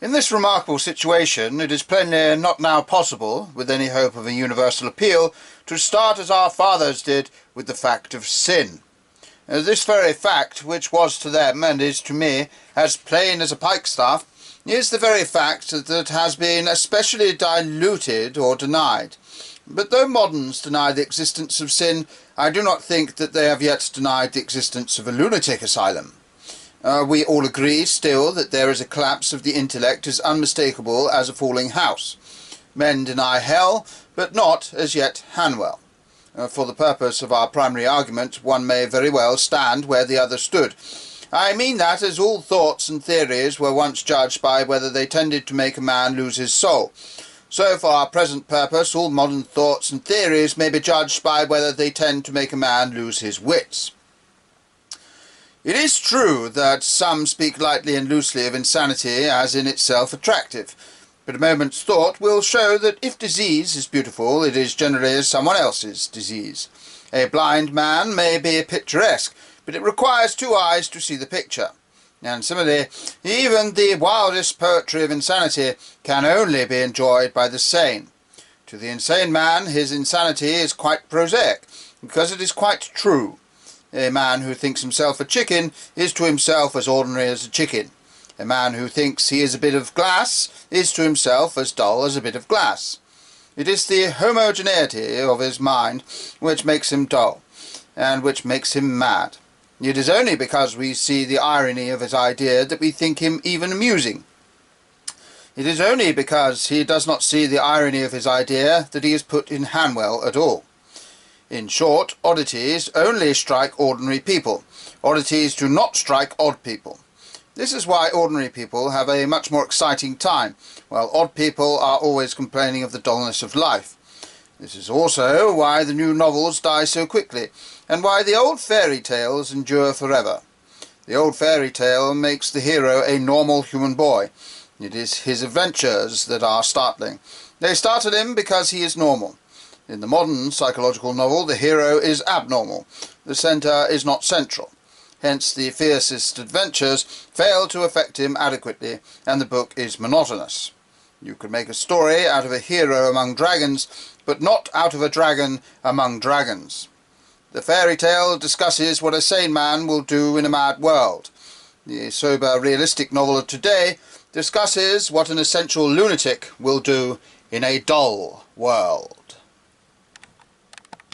In this remarkable situation, it is plainly not now possible, with any hope of a universal appeal, to start as our fathers did with the fact of sin. This very fact, which was to them, and is to me, as plain as a pikestaff, is the very fact that has been especially diluted or denied. But though moderns deny the existence of sin, I do not think that they have yet denied the existence of a lunatic asylum. We all agree still that there is a collapse of the intellect as unmistakable as a falling house. Men deny hell, but not, as yet, Hanwell. For the purpose of our primary argument, one may very well stand where the other stood. I mean that as all thoughts and theories were once judged by whether they tended to make a man lose his soul, so for our present purpose all modern thoughts and theories may be judged by whether they tend to make a man lose his wits. It is true that some speak lightly and loosely of insanity as in itself attractive, but a moment's thought will show that if disease is beautiful, it is generally someone else's disease. A blind man may be picturesque, but it requires two eyes to see the picture. And similarly, even the wildest poetry of insanity can only be enjoyed by the sane. To the insane man, his insanity is quite prosaic, because it is quite true. A man who thinks himself a chicken is to himself as ordinary as a chicken. A man who thinks he is a bit of glass is to himself as dull as a bit of glass. It is the homogeneity of his mind which makes him dull, and which makes him mad. It is only because we see the irony of his idea that we think him even amusing. It is only because he does not see the irony of his idea that he is put in Hanwell at all. In short, oddities only strike ordinary people. Oddities do not strike odd people. This is why ordinary people have a much more exciting time, while odd people are always complaining of the dullness of life. This is also why the new novels die so quickly, and why the old fairy tales endure forever. The old fairy tale makes the hero a normal human boy. It is his adventures that are startling. They startle him because he is normal. In the modern psychological novel, the hero is abnormal. The centre is not central. Hence the fiercest adventures fail to affect him adequately, and the book is monotonous. You could make a story out of a hero among dragons, but not out of a dragon among dragons. The fairy tale discusses what a sane man will do in a mad world. The sober, realistic novel of today discusses what an essential lunatic will do in a dull world.